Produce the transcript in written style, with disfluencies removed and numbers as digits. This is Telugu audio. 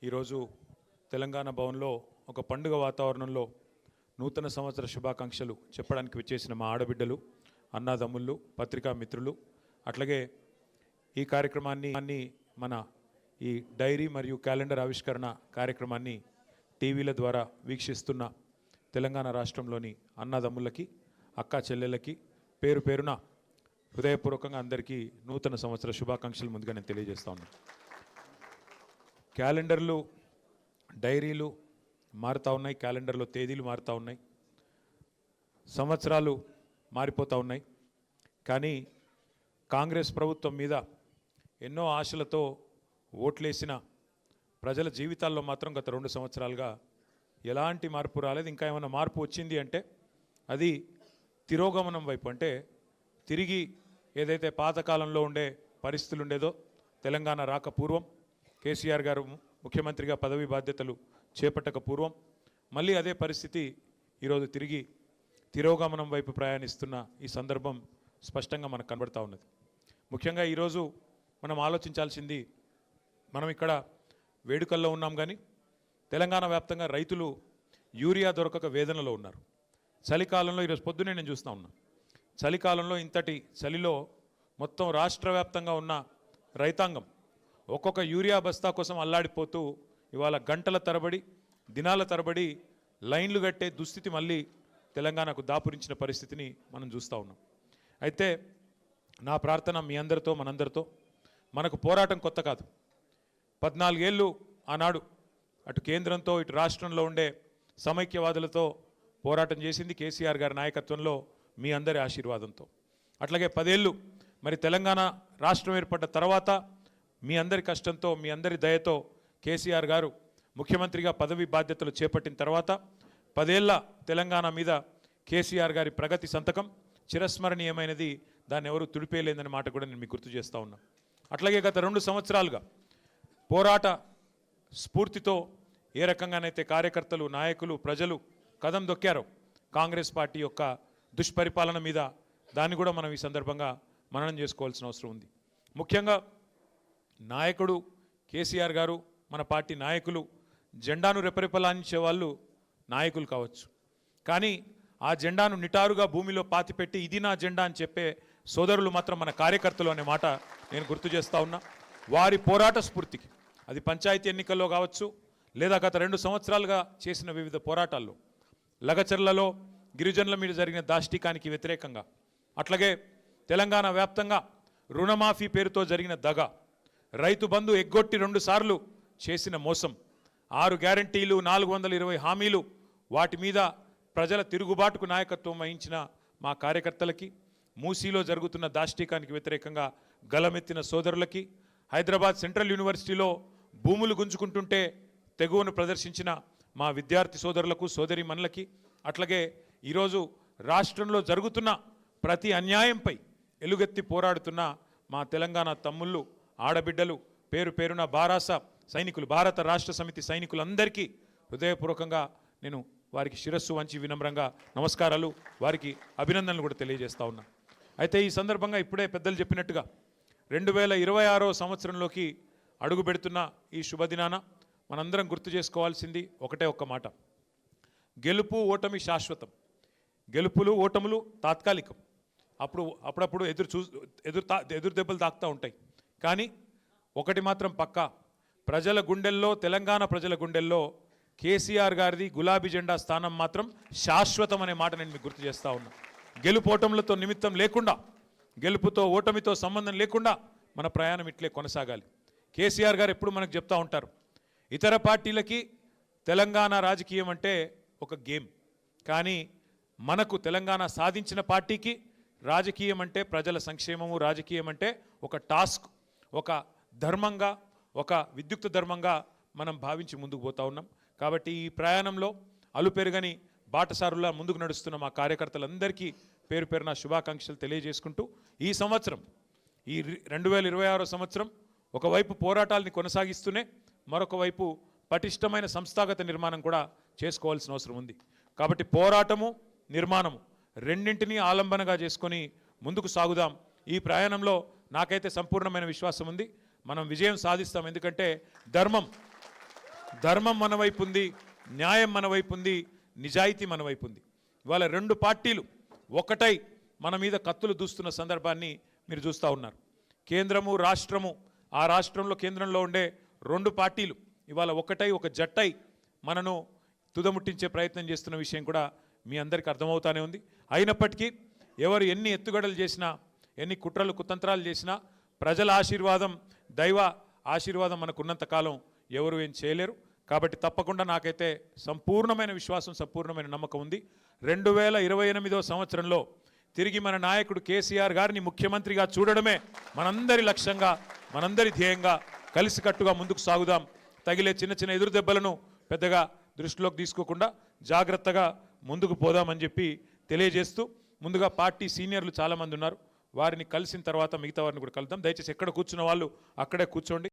ఈరోజు తెలంగాణ భవన్లో ఒక పండుగ వాతావరణంలో నూతన సంవత్సర శుభాకాంక్షలు చెప్పడానికి విచ్చేసిన మా ఆడబిడ్డలు, అన్నాదమ్ముళ్ళు, పత్రికా మిత్రులు, అట్లాగే ఈ కార్యక్రమాన్ని మన ఈ డైరీ మరియు క్యాలెండర్ ఆవిష్కరణ కార్యక్రమాన్ని టీవీల ద్వారా వీక్షిస్తున్న తెలంగాణ రాష్ట్రంలోని అన్నదమ్ములకి, అక్క చెల్లెళ్ళకి పేరు పేరున హృదయపూర్వకంగా అందరికీ నూతన సంవత్సర శుభాకాంక్షలు ముందుగా నేను తెలియజేస్తా ఉన్నాను. క్యాలెండర్లు, డైరీలు మారుతూ ఉన్నాయి, క్యాలెండర్లో తేదీలు మారుతూ ఉన్నాయి, సంవత్సరాలు మారిపోతూ ఉన్నాయి. కానీ కాంగ్రెస్ ప్రభుత్వం మీద ఎన్నో ఆశలతో ఓట్లేసిన ప్రజల జీవితాల్లో మాత్రం గత 2 సంవత్సరాలుగా ఎలాంటి మార్పు రాలేదు. ఇంకా ఏమైనా మార్పు వచ్చింది అంటే అది తిరోగమనం వైపు, అంటే తిరిగి ఏదైతే పాతకాలంలో ఉండే పరిస్థితులు ఉండేదో, తెలంగాణ రాక పూర్వం కేసీఆర్ గారు ముఖ్యమంత్రిగా పదవి బాధ్యతలు చేపట్టక పూర్వం మళ్ళీ అదే పరిస్థితి ఈరోజు తిరిగి తిరోగమనం వైపు ప్రయాణిస్తున్న ఈ సందర్భం స్పష్టంగా మనకు కనబడుతూ ఉన్నది. ముఖ్యంగా ఈరోజు మనం ఆలోచించాల్సింది, మనం ఇక్కడ వేడుకల్లో ఉన్నాం కానీ తెలంగాణ వ్యాప్తంగా రైతులు యూరియా దొరకక వేదనలో ఉన్నారు. చలికాలంలో ఈరోజు పొద్దునే నేను చూస్తూ ఉన్నాను, చలికాలంలో ఇంతటి చలిలో మొత్తం రాష్ట్ర వ్యాప్తంగా ఉన్న రైతాంగం ఒక్కొక్క యూరియా బస్తా కోసం అల్లాడిపోతూ ఇవాళ గంటల తరబడి, దినాల తరబడి లైన్లు కట్టే దుస్థితి మళ్ళీ తెలంగాణకు దాపురించిన పరిస్థితిని మనం చూస్తూ ఉన్నాం. అయితే నా ప్రార్థన మీ అందరితో, మనందరితో, మనకు పోరాటం కొత్త కాదు. 14 ఏళ్ళు ఆనాడు అటు కేంద్రంతో ఇటు రాష్ట్రంలో ఉండే సమైక్యవాదులతో పోరాటం చేసింది కేసీఆర్ గారి నాయకత్వంలో, మీ అందరి ఆశీర్వాదంతో. అట్లాగే 10 ఏళ్ళు మరి తెలంగాణ రాష్ట్రం ఏర్పడ్డ తర్వాత మీ అందరి కష్టంతో, మీ అందరి దయతో కేసీఆర్ గారు ముఖ్యమంత్రిగా పదవి బాధ్యతలు చేపట్టిన తర్వాత 10 ఏళ్ల తెలంగాణ మీద కేసీఆర్ గారి ప్రగతి సంతకం చిరస్మరణీయమైనది, దాన్ని ఎవరు తుడిపేయలేదనే మాట కూడా నేను మీకు గుర్తు చేస్తూ ఉన్నా. అట్లాగే గత 2 సంవత్సరాలుగా పోరాట స్ఫూర్తితో ఏ రకంగానైతే కార్యకర్తలు, నాయకులు, ప్రజలు కదం దొక్కారో కాంగ్రెస్ పార్టీ యొక్క దుష్పరిపాలన మీద, దాన్ని కూడా మనం ఈ సందర్భంగా మననం చేసుకోవాల్సిన అవసరం ఉంది. ముఖ్యంగా నాయకుడు కేసీఆర్ గారు, మన పార్టీ నాయకులు జెండాను రెపరెపలాంచే వాళ్ళు నాయకులు కావచ్చు, కానీ ఆ జెండాను నిటారుగా భూమిలో పాతిపెట్టి ఇది నా జెండా అని చెప్పే సోదరులు మాత్రం మన కార్యకర్తలు అనే మాట నేను గుర్తు చేస్తూ ఉన్నా. వారి పోరాట స్ఫూర్తికి, అది పంచాయతీ ఎన్నికల్లో కావచ్చు, లేదా గత 2 సంవత్సరాలుగా చేసిన వివిధ పోరాటాల్లో, లగచర్లలో గిరిజనుల మీద జరిగిన దాష్టికానికి వ్యతిరేకంగా, అట్లాగే తెలంగాణ వ్యాప్తంగా రుణమాఫీ పేరుతో జరిగిన దగ, రైతు బంధు ఎగ్గొట్టి 2 సార్లు చేసిన మోసం, 6 గ్యారంటీలు, 420 హామీలు, వాటి మీద ప్రజల తిరుగుబాటుకు నాయకత్వం వహించిన మా కార్యకర్తలకి, మూసీలో జరుగుతున్న దాష్టికానికి వ్యతిరేకంగా గలమెత్తిన సోదరులకి, హైదరాబాద్ సెంట్రల్ యూనివర్సిటీలో భూములు గుంజుకుంటుంటే తెగువను ప్రదర్శించిన మా విద్యార్థి సోదరులకు, సోదరీమణులకి, అట్లాగే ఈరోజు రాష్ట్రంలో జరుగుతున్న ప్రతి అన్యాయంపై ఎలుగెత్తి పోరాడుతున్న మా తెలంగాణ తమ్ముళ్ళు, ఆడబిడ్డలు, పేరు పేరున బారాస సైనికులు, భారత రాష్ట్ర సమితి సైనికులందరికీ హృదయపూర్వకంగా నేను వారికి శిరస్సు వంచి వినమ్రంగా నమస్కారాలు, వారికి అభినందనలు కూడా తెలియజేస్తా ఉన్నా. అయితే ఈ సందర్భంగా ఇప్పుడే పెద్దలు చెప్పినట్టుగా 2026వ సంవత్సరంలోకి అడుగు పెడుతున్న ఈ శుభదినాన మనందరం గుర్తు చేసుకోవాల్సింది ఒకటే ఒక్క మాట, గెలుపు ఓటమి శాశ్వతం, గెలుపులు ఓటములు తాత్కాలికం, అప్పుడప్పుడు ఎదురు దెబ్బలు తాకుతూ ఉంటాయి. కానీ ఒకటి మాత్రం పక్కా, ప్రజల గుండెల్లో, తెలంగాణ ప్రజల గుండెల్లో కేసీఆర్ గారిది గులాబీ జెండా స్థానం మాత్రం శాశ్వతం అనే మాట నేను మీకు గుర్తు చేస్తూ ఉన్నా. గెలుపు ఓటములతో నిమిత్తం లేకుండా, గెలుపుతో ఓటమితో సంబంధం లేకుండా మన ప్రయాణం ఇట్లే కొనసాగాలి. కేసీఆర్ గారు ఎప్పుడు మనకు చెప్తూ ఉంటారు, ఇతర పార్టీలకి తెలంగాణ రాజకీయం అంటే ఒక గేమ్, కానీ మనకు తెలంగాణ సాధించిన పార్టీకి రాజకీయం అంటే ప్రజల సంక్షేమము, రాజకీయం అంటే ఒక టాస్క్, ఒక ధర్మంగా, ఒక విద్యుక్త ధర్మంగా మనం భావించి ముందుకు పోతా ఉన్నాం. కాబట్టి ఈ ప్రయాణంలో అలుపెరుగని బాటసారులా ముందుకు నడుస్తున్న మా కార్యకర్తలందరికీ పేరు పేరున శుభాకాంక్షలు తెలియజేసుకుంటూ, ఈ సంవత్సరం, ఈ 2026వ సంవత్సరం ఒకవైపు పోరాటాలని కొనసాగిస్తూనే మరొక వైపు పటిష్టమైన సంస్థాగత నిర్మాణం కూడా చేసుకోవాల్సిన అవసరం ఉంది. కాబట్టి పోరాటము, నిర్మాణము రెండింటినీ ఆలంబనగా చేసుకొని ముందుకు సాగుదాం. ఈ ప్రయాణంలో నాకైతే సంపూర్ణమైన విశ్వాసం ఉంది, మనం విజయం సాధిస్తాం. ఎందుకంటే ధర్మం ధర్మం మన వైపు ఉంది, న్యాయం మన వైపు ఉంది, నిజాయితీ మన వైపు ఉంది. ఇవాళ రెండు పార్టీలు ఒకటై మన మీద కత్తులు దూస్తున్న సందర్భాన్ని మీరు చూస్తూ ఉన్నారు. కేంద్రము రాష్ట్రము, ఆ రాష్ట్రంలో కేంద్రంలో ఉండే రెండు పార్టీలు ఇవాళ ఒకటై ఒక జట్టై మనను తుదముట్టించే ప్రయత్నం చేస్తున్న విషయం కూడా మీ అందరికీ అర్థమవుతానే ఉంది. అయినప్పటికీ ఎవరు ఎన్ని ఎత్తుగడలు చేసినా, ఎన్ని కుట్రలు కుతంత్రాలు చేసినా ప్రజల ఆశీర్వాదం, దైవ ఆశీర్వాదం మనకున్నంత కాలం ఎవరు ఏం చేయలేరు. కాబట్టి తప్పకుండా నాకైతే సంపూర్ణమైన విశ్వాసం, సంపూర్ణమైన నమ్మకం ఉంది. 2028వ సంవత్సరంలో తిరిగి మన నాయకుడు కేసీఆర్ గారిని ముఖ్యమంత్రిగా చూడడమే మనందరి లక్ష్యంగా, మనందరి ధ్యేయంగా కలిసికట్టుగా ముందుకు సాగుదాం. తగిలే చిన్న చిన్న ఎదురు దెబ్బలను పెద్దగా దృష్టిలోకి తీసుకోకుండా జాగ్రత్తగా ముందుకు పోదామని చెప్పి తెలియజేస్తూ, ముందుగా పార్టీ సీనియర్లు చాలామంది ఉన్నారు, వారిని కలిసిన తర్వాత మిగతా వారిని కూడా కలుద్దాం. దయచేసి ఎక్కడ కూర్చున్న వాళ్ళు అక్కడే కూర్చోండి.